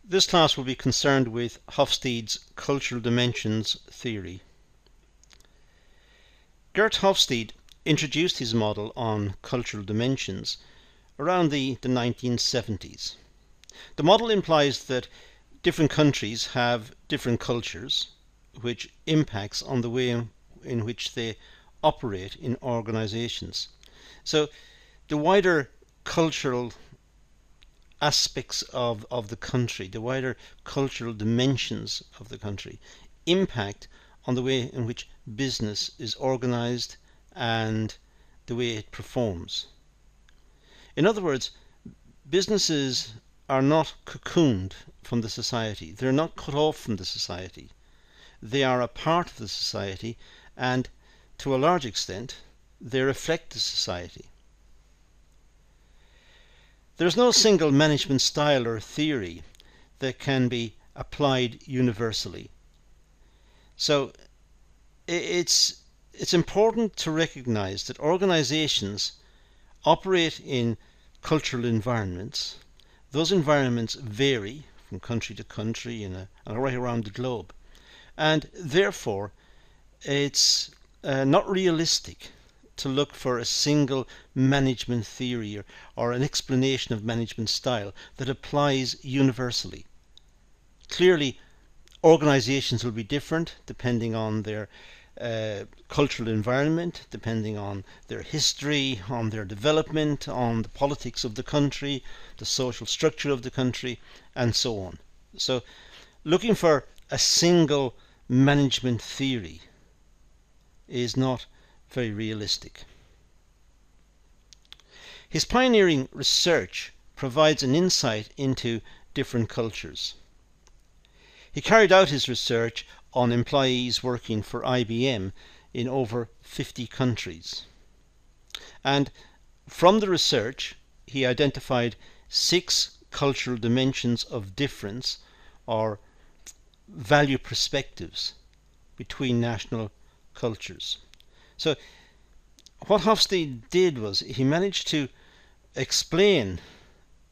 This class will be concerned with Hofstede's cultural dimensions theory. Geert Hofstede introduced his model on cultural dimensions around the 1970s. The model implies that different countries have different cultures, which impacts on the way in which they operate in organizations. So the wider cultural aspects of the country, the wider cultural dimensions of the country, impact on the way in which business is organized and the way it performs. In other words, businesses are not cocooned from the society. They're not cut off from the society. They are a part of the society, and to a large extent, they reflect the society. There's no single management style or theory that can be applied universally. So it's important to recognize that organizations operate in cultural environments. Those environments vary from country to country and right around the globe. And therefore, it's not realistic to look for a single management theory or an explanation of management style that applies universally. Clearly, organizations will be different depending on their cultural environment, depending on their history, on their development, on the politics of the country, the social structure of the country, and so on. So, looking for a single management theory is not very realistic. His pioneering research provides an insight into different cultures. He carried out his research on employees working for IBM in over 50 countries. And from the research, he identified 6 cultural dimensions of difference or value perspectives between national cultures. So what Hofstede did was he managed to explain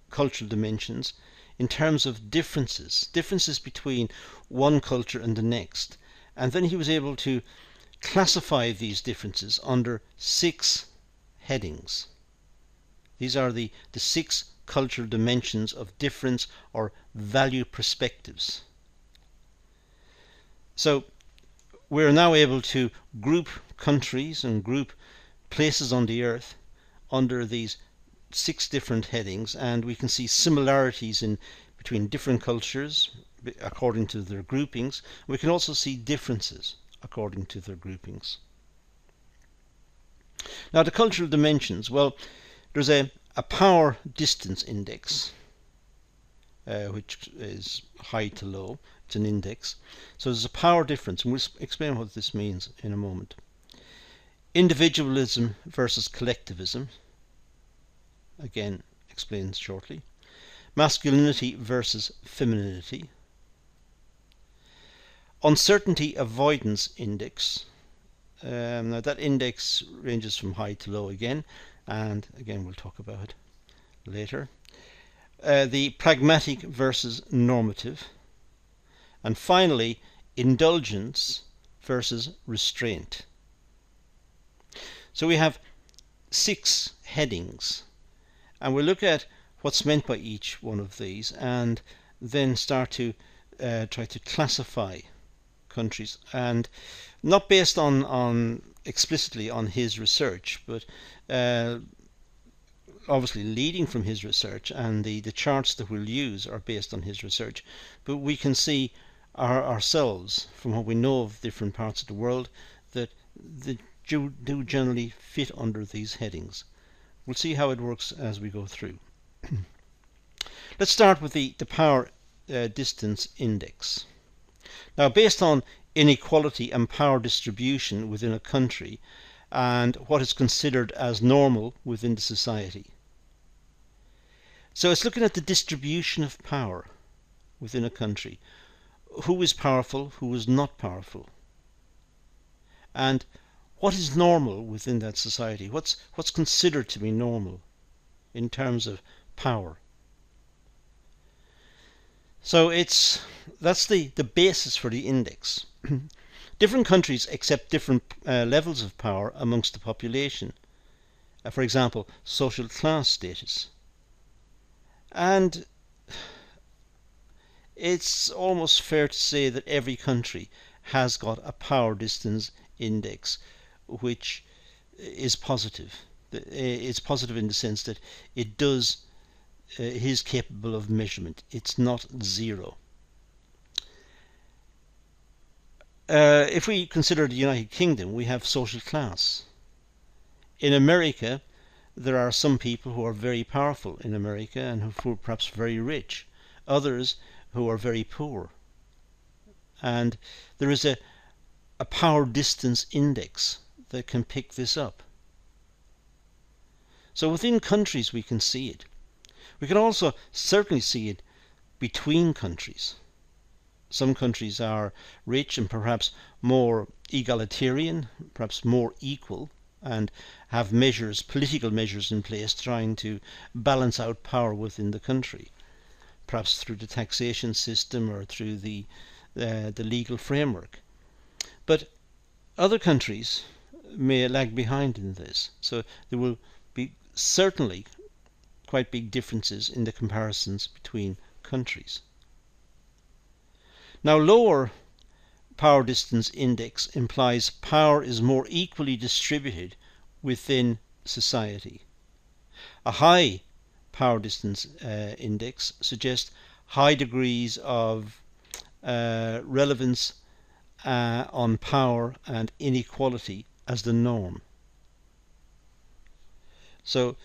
cultural dimensions in terms of differences between one culture and the next. And then he was able to classify these differences under 6 headings. These are the 6 cultural dimensions of difference or value perspectives. So we're now able to group countries and group places on the earth under these 6 different headings, and we can see similarities between different cultures according to their groupings. We can also see differences according to their groupings. Now, the cultural dimensions, well, there's a power distance index, which is high to low. It's an index. So there's a power difference, and we'll explain what this means in a moment. Individualism versus collectivism, again explained shortly. Masculinity versus femininity. Uncertainty avoidance index. Now that index ranges from high to low again, and again we'll talk about it later. The pragmatic versus normative. And finally, indulgence versus restraint. So we have 6 headings, and we'll look at what's meant by each one of these and then start to try to classify countries, and not based on explicitly on his research, but obviously leading from his research, and the charts that we'll use are based on his research, but we can see ourselves from what we know of different parts of the world that they do generally fit under these headings. We'll see how it works as we go through. Let's start with the power distance index. Now, based on inequality and power distribution within a country and what is considered as normal within the society. So it's looking at the distribution of power within a country. Who is powerful, who is not powerful, and what is normal within that society? What's considered to be normal in terms of power? So that's the basis for the index. Different countries accept different levels of power amongst the population. For example, social class status. And it's almost fair to say that every country has got a power distance index which is positive. It's positive in the sense that it is capable of measurement. It's not zero. If we consider the United Kingdom, we have social class. In America, there are some people who are very powerful in America and who are perhaps very rich, others who are very poor. And there is a power distance index that can pick this up. So within countries we can see it. We can also certainly see it between countries. Some countries are rich and perhaps more egalitarian, perhaps more equal, and have measures, political measures in place trying to balance out power within the country, perhaps through the taxation system or through the legal framework. But other countries may lag behind in this, so there will be certainly quite big differences in the comparisons between countries. Now, lower power distance index implies power is more equally distributed within society. A high power distance index suggests high degrees of relevance on power and inequality as the norm. So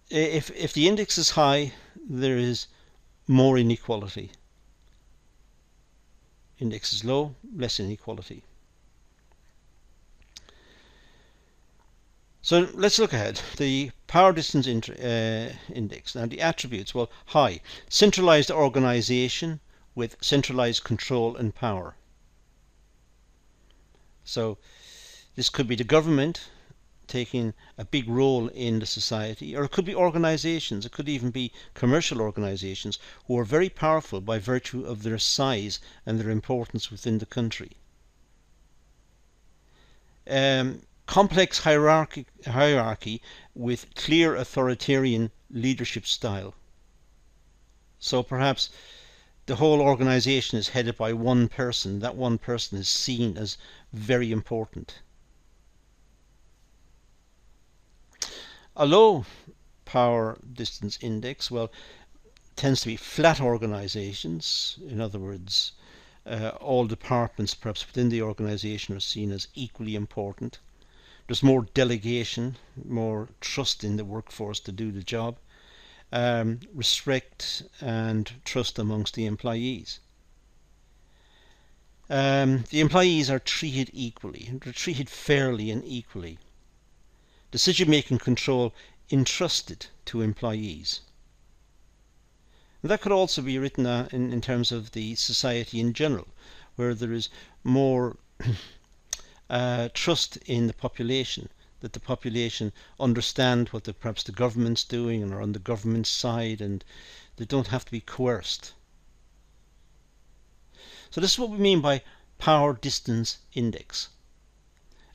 if the index is high, there is more inequality. Index is low, less inequality. So let's look ahead. The power distance index. Now the attributes, well, high. Centralized organization with centralized control and power. So this could be the government taking a big role in the society, or it could be organizations, it could even be commercial organizations who are very powerful by virtue of their size and their importance within the country. Complex hierarchy with clear authoritarian leadership style. So perhaps the whole organization is headed by one person. That one person is seen as very important. A low power distance index, well, tends to be flat organizations. In other words, all departments perhaps within the organization are seen as equally important. There's more delegation, more trust in the workforce to do the job, respect and trust amongst the employees. The employees are treated equally, they're treated fairly and equally. Decision-making control entrusted to employees. And that could also be written in terms of the society in general, where there is more trust in the population, that the population understand what perhaps the government's doing and are on the government's side, and they don't have to be coerced. So this is what we mean by power distance index.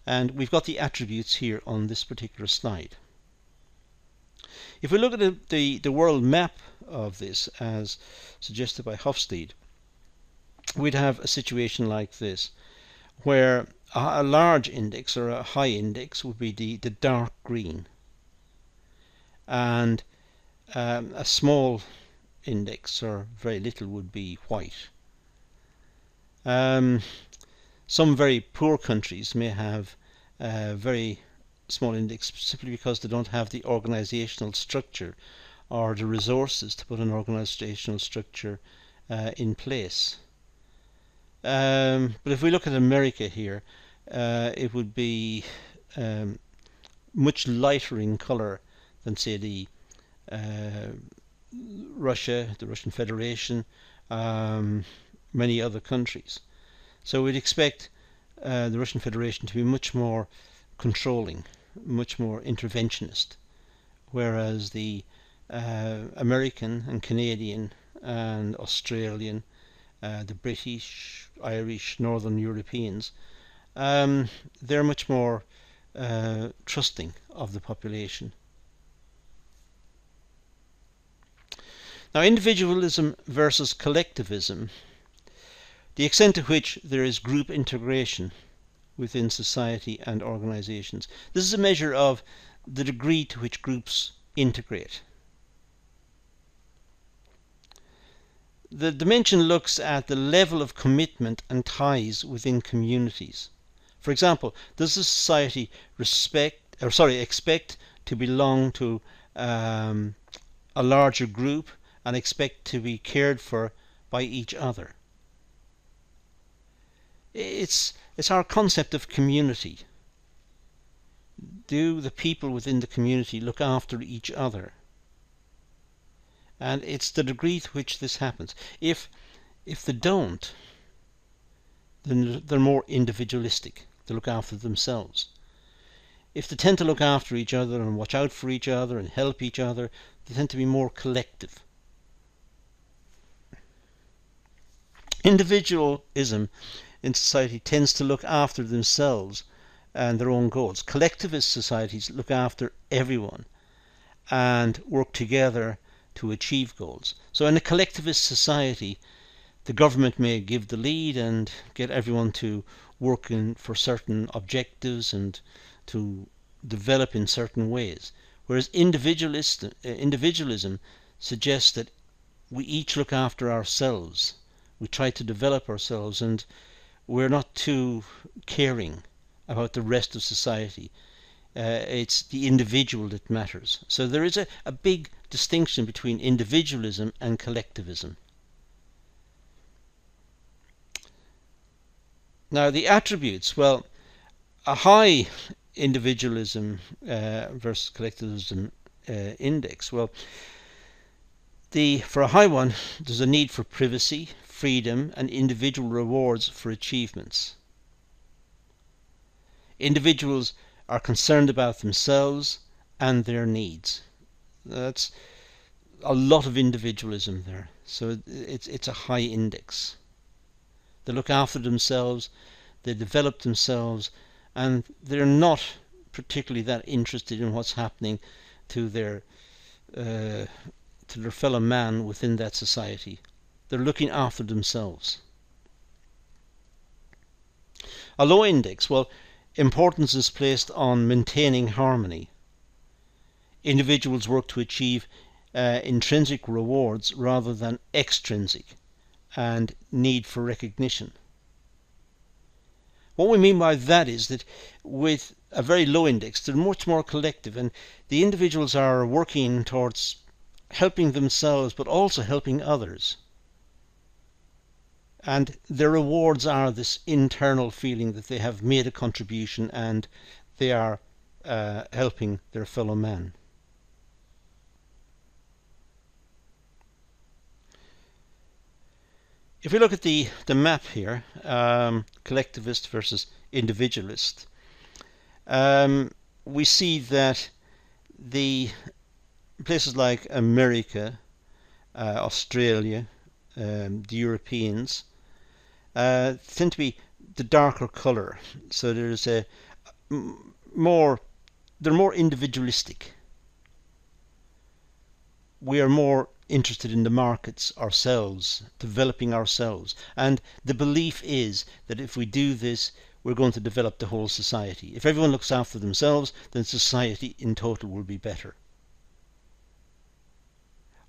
And we've got the attributes here on this particular slide. If we look at the world map of this, as suggested by Hofstede, we'd have a situation like this, where a large index or a high index would be the dark green, and a small index or very little would be white. Some very poor countries may have a very small index simply because they don't have the organizational structure or the resources to put an organizational structure in place. But if we look at America here, it would be much lighter in color than, say, the Russia, the Russian Federation, many other countries. So we'd expect the Russian Federation to be much more controlling, much more interventionist, whereas the American and Canadian and Australian, the British, Irish, Northern Europeans, they're much more trusting of the population. Now, individualism versus collectivism, the extent to which there is group integration within society and organizations. This is a measure of the degree to which groups integrate. The dimension looks at the level of commitment and ties within communities. For example, does a society expect to belong to a larger group and expect to be cared for by each other? It's our concept of community. Do the people within the community look after each other? And it's the degree to which this happens. If they don't, then they're more individualistic. They look after themselves. If they tend to look after each other and watch out for each other and help each other, they tend to be more collective. Individualism in society tends to look after themselves and their own goals. Collectivist societies look after everyone and work together to achieve goals. So in a collectivist society, the government may give the lead and get everyone to work for certain objectives and to develop in certain ways. Whereas individualism suggests that we each look after ourselves. We try to develop ourselves, and we're not too caring about the rest of society. It's the individual that matters. So there is a big distinction between individualism and collectivism. Now the attributes, well, a high individualism versus collectivism index, well, for a high one, there's a need for privacy, freedom, and individual rewards for achievements. Individuals are concerned about themselves and their needs. That's a lot of individualism there. So it's a high index. They look after themselves, they develop themselves, and they're not particularly that interested in what's happening to their fellow man within that society. They're looking after themselves. A low index, well, importance is placed on maintaining harmony. Individuals work to achieve intrinsic rewards rather than extrinsic, and need for recognition. What we mean by that is that with a very low index, they're much more collective, and the individuals are working towards helping themselves but also helping others. And their rewards are this internal feeling that they have made a contribution and they are helping their fellow man. If we look at the map here, collectivist versus individualist, we see that the places like America, Australia, the Europeans tend to be the darker colour. So there's they're more individualistic. We are more interested in the markets ourselves, developing ourselves, and the belief is that if we do this, we're going to develop the whole society. If everyone looks after themselves, then society in total will be better.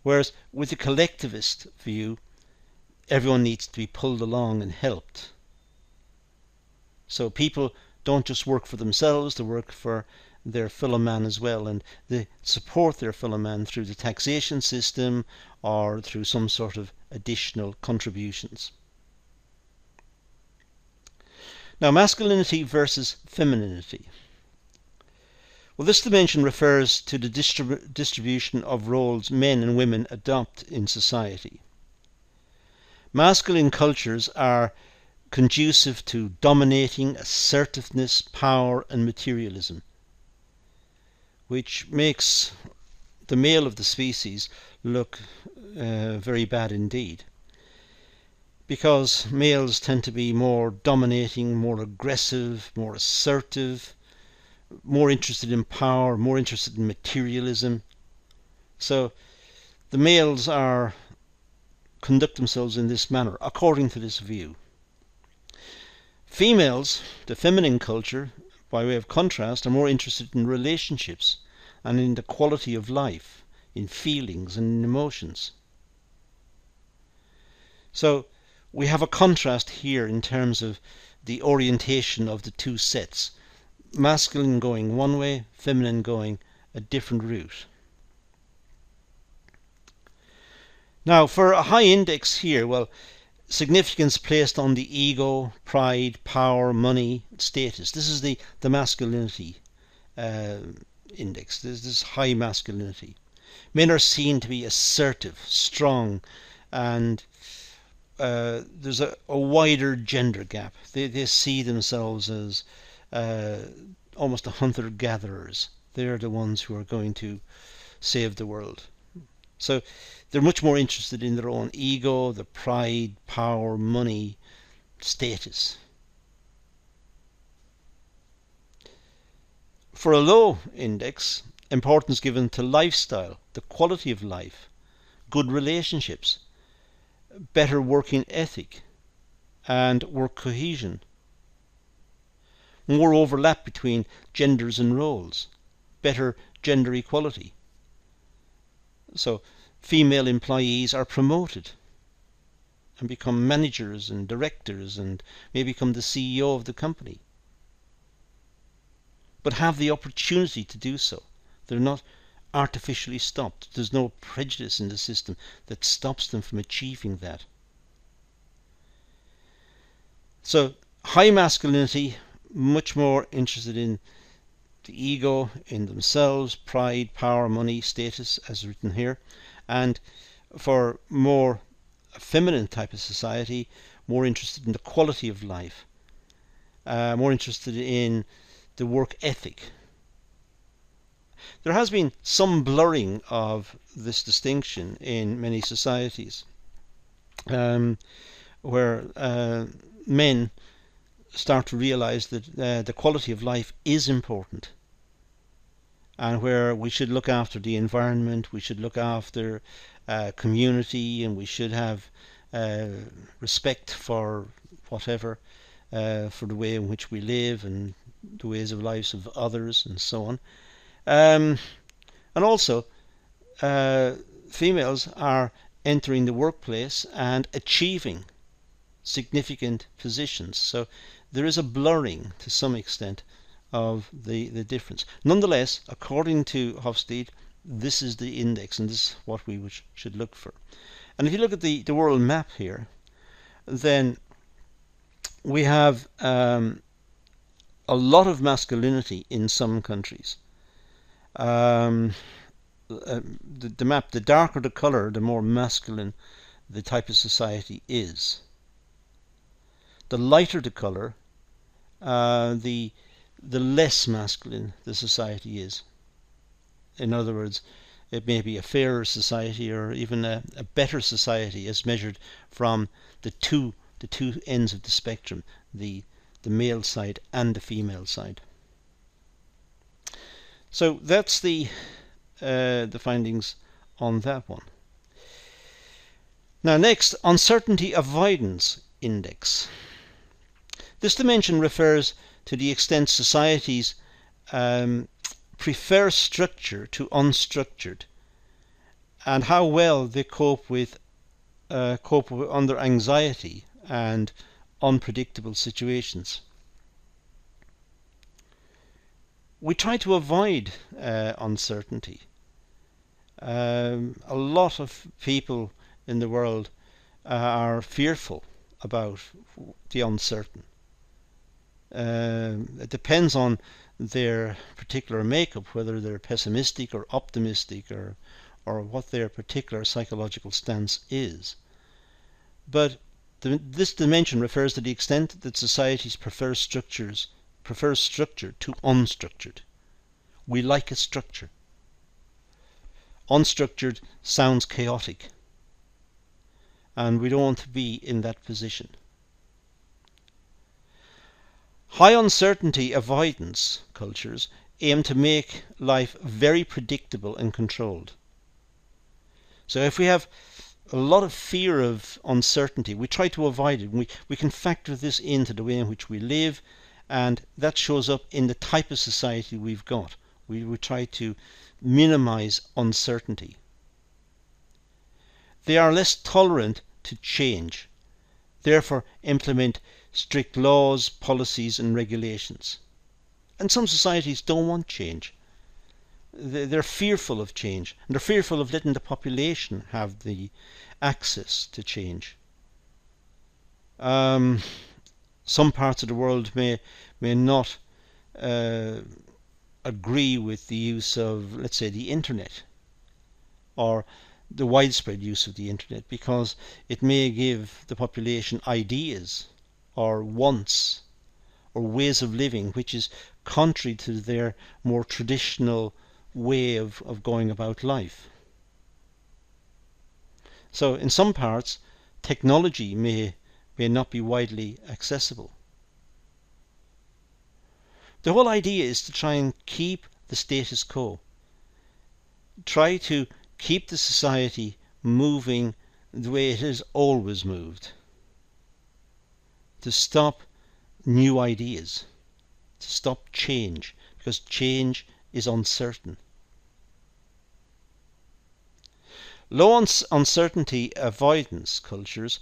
Whereas with the collectivist view, everyone needs to be pulled along and helped. So people don't just work for themselves, they work for their fellow man as well, and they support their fellow man through the taxation system or through some sort of additional contributions. Now, masculinity versus femininity. Well, this dimension refers to the distribution of roles men and women adopt in society. Masculine cultures are conducive to dominating, assertiveness, power and materialism, which makes the male of the species look very bad indeed, because males tend to be more dominating, more aggressive, more assertive, more interested in power, more interested in materialism. So the males conduct themselves in this manner, according to this view. Females, the feminine culture, by way of contrast, are more interested in relationships and in the quality of life, in feelings and in emotions. So we have a contrast here in terms of the orientation of the two sets. Masculine going one way, feminine going a different route. Now, for a high index here, well, significance placed on the ego, pride, power, money, status. This is the masculinity index. This is high masculinity. Men are seen to be assertive, strong, and there's a wider gender gap. They see themselves as almost hunter-gatherers. They're the ones who are going to save the world. So they're much more interested in their own ego, the pride, power, money, status. For a low index, importance given to lifestyle, the quality of life, good relationships, better working ethic, and work cohesion. More overlap between genders and roles, better gender equality. So female employees are promoted and become managers and directors and may become the CEO of the company, but have the opportunity to do so. They're not artificially stopped. There's no prejudice in the system that stops them from achieving that. So high masculinity, much more interested in the ego, in themselves, pride, power, money, status, as written here. And for more feminine type of society, more interested in the quality of life, more interested in the work ethic. There has been some blurring of this distinction in many societies, where men start to realize that the quality of life is important, and where we should look after the environment, we should look after community, and we should have respect for whatever, for the way in which we live and the ways of lives of others and so on. And also females are entering the workplace and achieving significant positions. So there is a blurring to some extent of the difference. Nonetheless, according to Hofstede, this is the index, and this is what we should look for. And if you look at the world map here, then we have a lot of masculinity in some countries. The map, the darker the colour, the more masculine the type of society is. The lighter the colour, the less masculine the society is. In other words, it may be a fairer society or even a better society as measured from the two ends of the spectrum, the male side and the female side. So that's the findings on that one. Now next, uncertainty avoidance index. This dimension refers to the extent societies prefer structure to unstructured, and how well they cope under anxiety and unpredictable situations. We try to avoid uncertainty. A lot of people in the world are fearful about the uncertain. It depends on their particular makeup, whether they're pessimistic or optimistic, or what their particular psychological stance is. But this dimension refers to the extent that societies prefer structure to unstructured. We like a structure. unstructured sounds chaotic, and we don't want to be in that position. High uncertainty avoidance cultures aim to make life very predictable and controlled. So if we have a lot of fear of uncertainty, we try to avoid it. We can factor this into the way in which we live, and that shows up in the type of society we've got. We try to minimize uncertainty. They are less tolerant to change, therefore implement strict laws, policies and regulations. And some societies don't want change. They're fearful of change, and they're fearful of letting the population have the access to change. Some parts of the world may not agree with the use of, let's say, the internet, or the widespread use of the internet, because it may give the population ideas or wants or ways of living which is contrary to their more traditional way of going about life. So in some parts, technology may not be widely accessible. The whole idea is to try and keep the status quo. Try to keep the society moving the way it has always moved. To stop new ideas. To stop change, because change is uncertain. Low uncertainty avoidance cultures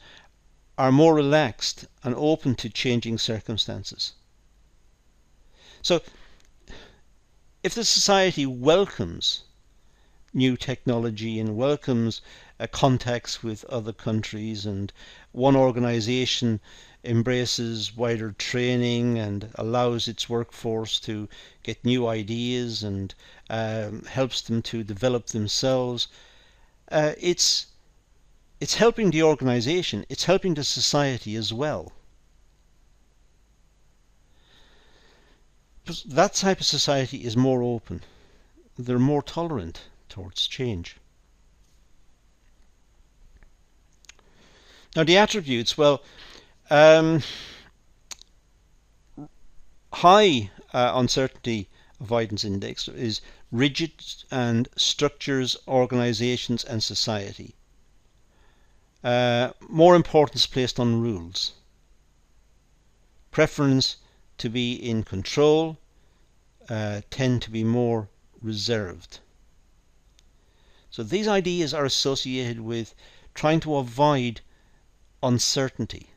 are more relaxed and open to changing circumstances. So, if the society welcomes new technology and welcomes contacts with other countries, and one organization embraces wider training and allows its workforce to get new ideas and helps them to develop themselves, it's helping the organization, it's helping the society as well. That type of society is more open. They're more tolerant towards change. Now the attributes, well, high uncertainty avoidance index is rigid and structures organizations and society. More importance placed on rules. Preference to be in control, tend to be more reserved. So these ideas are associated with trying to avoid uncertainty.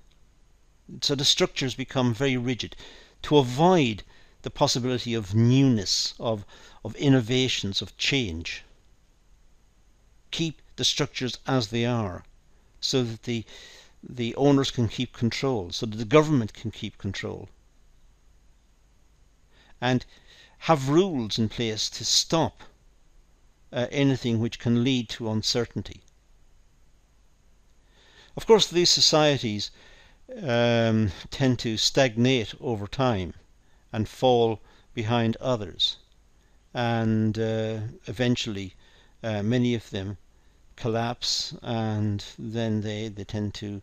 So the structures become very rigid to avoid the possibility of newness, of innovations, of change. Keep the structures as they are, so that the owners can keep control, so that the government can keep control. And have rules in place to stop anything which can lead to uncertainty. Of course, these societies tend to stagnate over time and fall behind others, and eventually many of them collapse, and then they tend to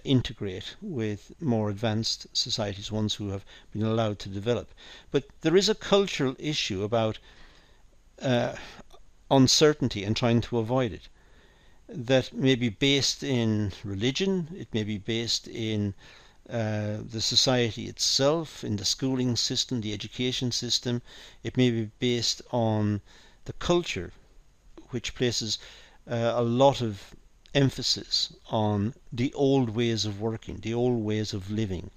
integrate with more advanced societies, ones who have been allowed to develop. But there is a cultural issue about uncertainty and trying to avoid it, that may be based in religion, it may be based in the society itself, in the schooling system, the education system, it may be based on the culture, which places a lot of emphasis on the old ways of working, the old ways of living,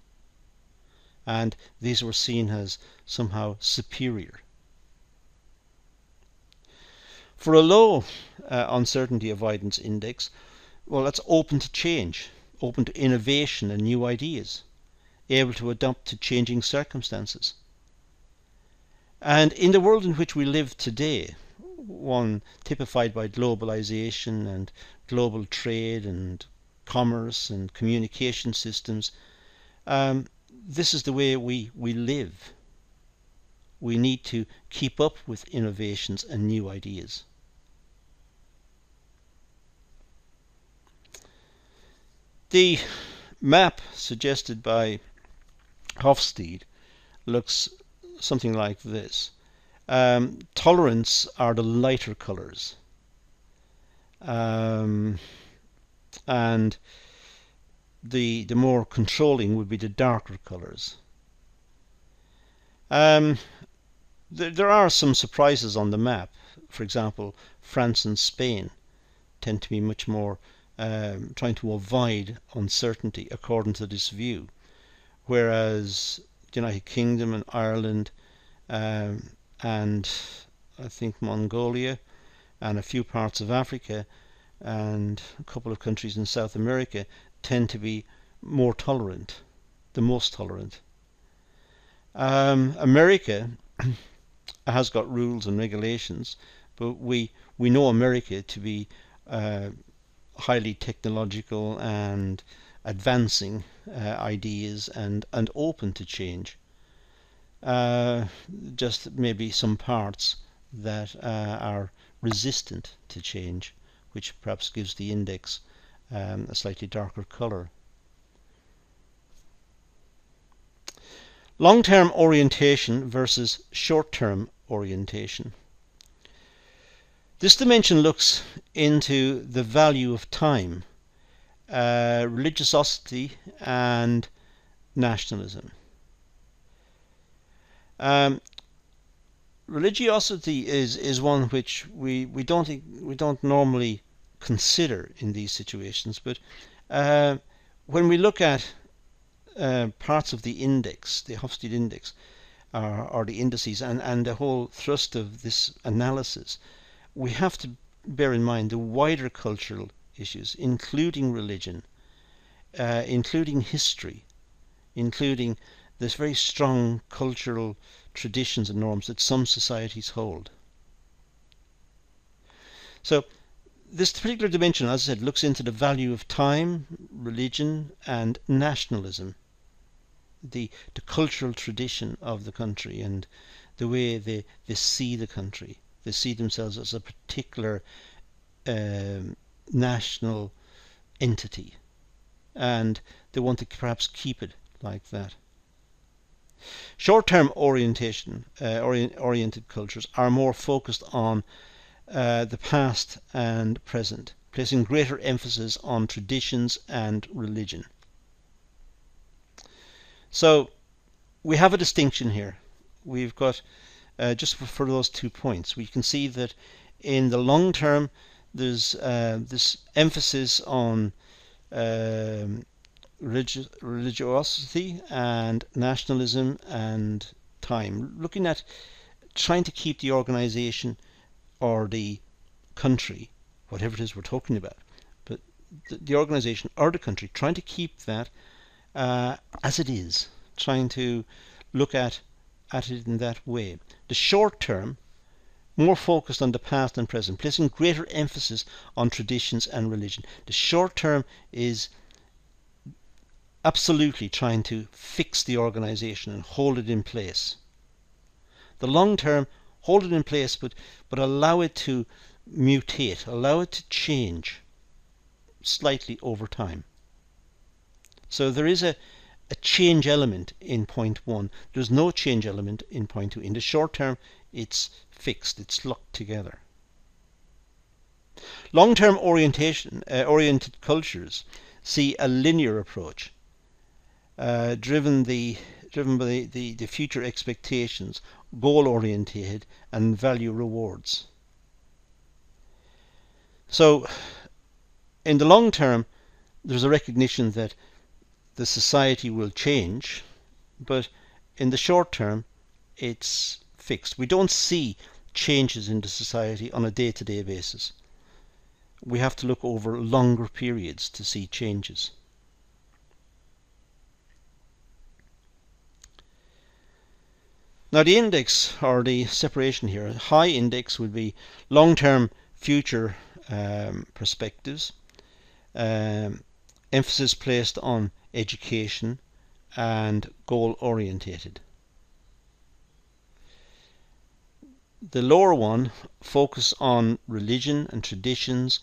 and these were seen as somehow superior. For a low uncertainty avoidance index, well, that's open to change, open to innovation and new ideas, able to adapt to changing circumstances. And in the world in which we live today, one typified by globalization and global trade and commerce and communication systems, this is the way we live. We need to keep up with innovations and new ideas. The map suggested by Hofstede looks something like this. Tolerance are the lighter colours, and the more controlling would be the darker colours. There are some surprises on the map. For example, France and Spain tend to be much more trying to avoid uncertainty according to this view, whereas the United Kingdom and Ireland and I think Mongolia and a few parts of Africa and a couple of countries in South America tend to be more tolerant, the most tolerant. America has got rules and regulations, but we know America to be highly technological and advancing ideas and open to change. Just maybe some parts that are resistant to change, which perhaps gives the index a slightly darker colour. Long-term orientation versus short-term orientation. This dimension looks into the value of time, religiosity and nationalism. Religiosity is one which we don't normally consider in these situations, but when we look at parts of the index, the Hofstede index, or the indices, and the whole thrust of this analysis, we have to bear in mind the wider cultural issues, including religion, including history, including this very strong cultural traditions and norms that some societies hold. So this particular dimension, as I said, looks into the value of time, religion and nationalism, the cultural tradition of the country and the way they see the country. They see themselves as a particular national entity, and they want to perhaps keep it like that. Short-term oriented cultures are more focused on the past and present, placing greater emphasis on traditions and religion. So we have a distinction here. We've got just for those 2 points, we can see that in the long term there's this emphasis on religiosity and nationalism and time, looking at trying to keep the organization or the country, whatever it is we're talking about, but the organization or the country, trying to keep that as it is, trying to look at it in that way. The short term, more focused on the past and present, placing greater emphasis on traditions and religion. The short term is absolutely trying to fix the organization and hold it in place. The long term, hold it in place, but allow it to mutate, allow it to change slightly over time. So there is a change element in point 1. There's no change element in point 2. In the short term, it's fixed, it's locked together. Long-term oriented cultures see a linear approach, driven by the future expectations, goal-oriented and value rewards. So in the long term, there's a recognition that the society will change, but in the short term it's fixed. We don't see changes in the society on a day-to-day basis. We have to look over longer periods to see changes. Now the index, or the separation here, high index would be long-term future perspectives, emphasis placed on education and goal-orientated. The lower one focus on religion and traditions,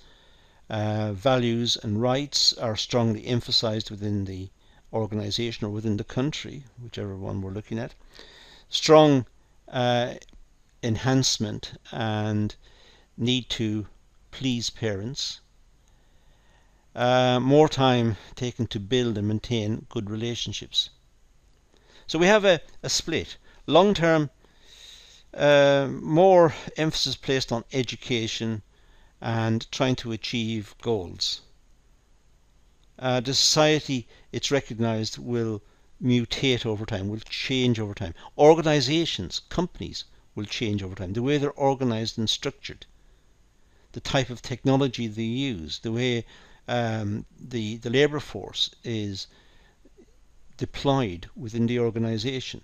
Values and rights are strongly emphasized within the organization or within the country, whichever one we're looking at. Strong enhancement and need to please parents. More time taken to build and maintain good relationships. So we have a split. Long term, more emphasis placed on education and trying to achieve goals. The society, it's recognized, will mutate over time, will change over time. Organizations, companies will change over time. The way they're organized and structured, the type of technology they use, the way the labor force is deployed within the organization,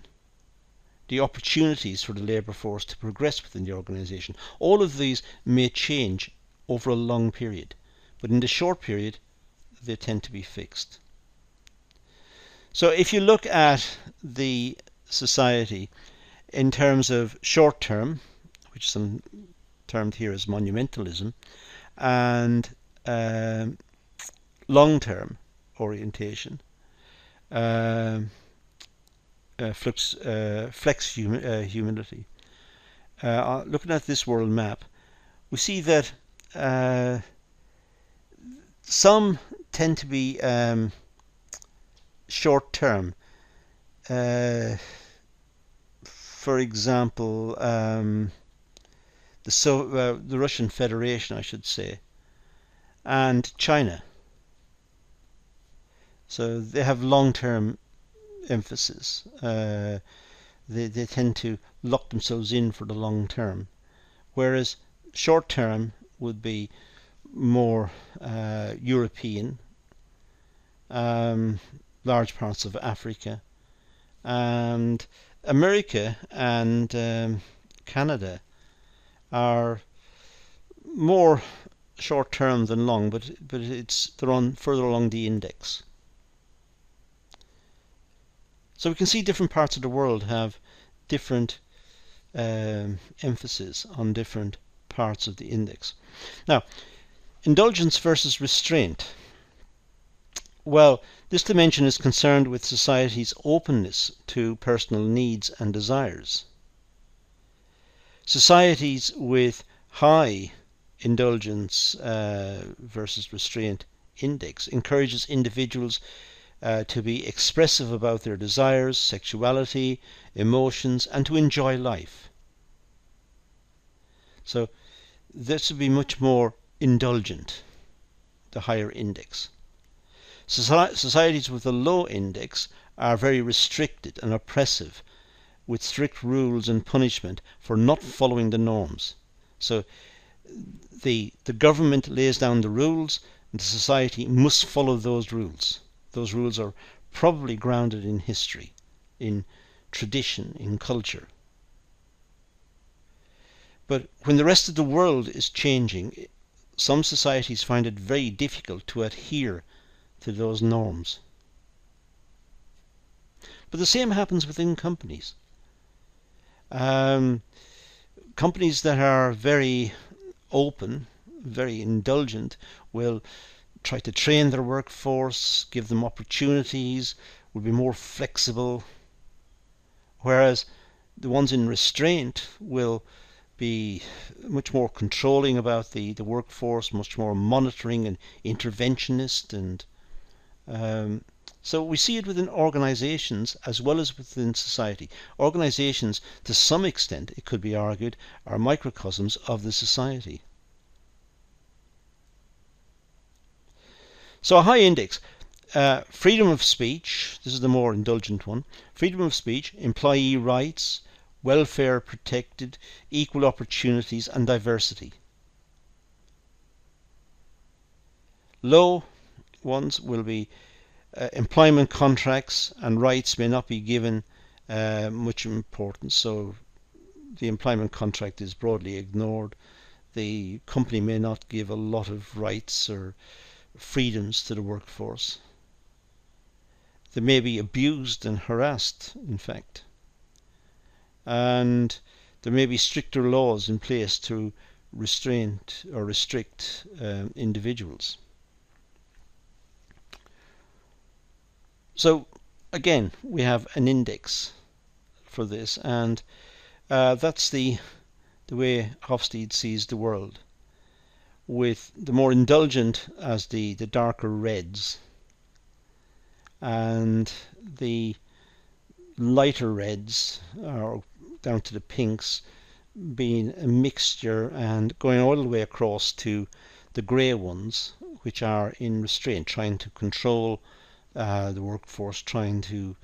the opportunities for the labor force to progress within the organization. All of these may change over a long period, but in the short period they tend to be fixed. So if you look at the society in terms of short term, which is termed here as monumentalism, and long term orientation, flex humility. Looking at this world map, we see that some tend to be short term. For example, the Russian Federation, I should say, and China. So they have long-term emphasis. They tend to lock themselves in for the long term, whereas short term would be more European, large parts of Africa, and America and Canada are more short term than long, but they're on further along the index. So we can see different parts of the world have different emphasis on different parts of the index. Now, indulgence versus restraint. Well, this dimension is concerned with society's openness to personal needs and desires. Societies with high indulgence versus restraint index encourages individuals to be expressive about their desires, sexuality, emotions, and to enjoy life. So this would be much more indulgent, the higher index. Societies with a low index are very restricted and oppressive, with strict rules and punishment for not following the norms. So the government lays down the rules, and the society must follow those rules. Those rules are probably grounded in history, in tradition, in culture. But when the rest of the world is changing, some societies find it very difficult to adhere to those norms. But the same happens within companies. Companies that are very open, very indulgent, will try to train their workforce, give them opportunities, will be more flexible, whereas the ones in restraint will be much more controlling about the workforce, much more monitoring and interventionist, and so we see it within organizations as well as within society. Organizations, to some extent, it could be argued, are microcosms of the society. So a high index, freedom of speech, this is the more indulgent one, freedom of speech, employee rights, welfare protected, equal opportunities and diversity. Low ones will be employment contracts and rights may not be given much importance, so the employment contract is broadly ignored. The company may not give a lot of rights or freedoms to the workforce. They may be abused and harassed, in fact. And there may be stricter laws in place to restraint or restrict individuals. So again, we have an index for this, and that's the way Hofstede sees the world, with the more indulgent as the darker reds, and the lighter reds, or down to the pinks, being a mixture and going all the way across to the grey ones, which are in restraint, trying to control the workforce, trying to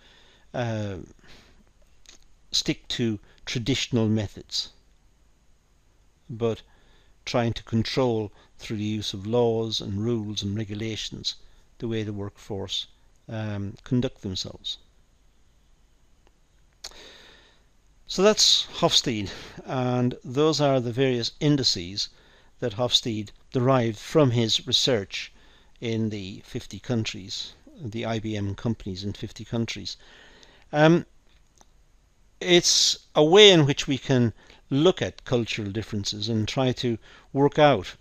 stick to traditional methods, but trying to control through the use of laws and rules and regulations the way the workforce conduct themselves. So that's Hofstede, and those are the various indices that Hofstede derived from his research in the 50 countries, the IBM companies in 50 countries. It's a way in which we can look at cultural differences and try to work out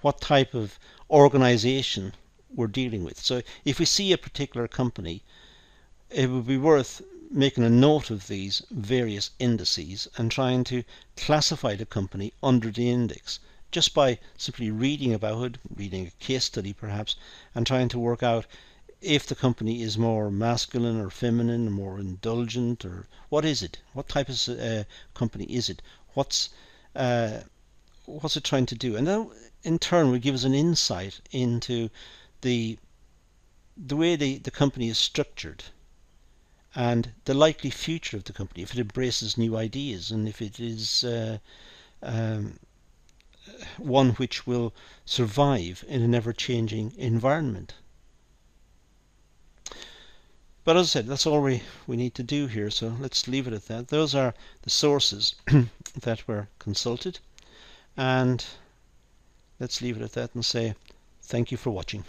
what type of organization we're dealing with. So if we see a particular company, it would be worth making a note of these various indices and trying to classify the company under the index, just by simply reading about it, reading a case study perhaps, and trying to work out if the company is more masculine or feminine or more indulgent, or what is it? What type of company is it? What's it trying to do? And that in turn will give us an insight into the way the company is structured, and the likely future of the company, if it embraces new ideas and if it is one which will survive in an ever-changing environment. But as I said, that's all we need to do here, so let's leave it at that. Those are the sources that were consulted, and let's leave it at that and say thank you for watching.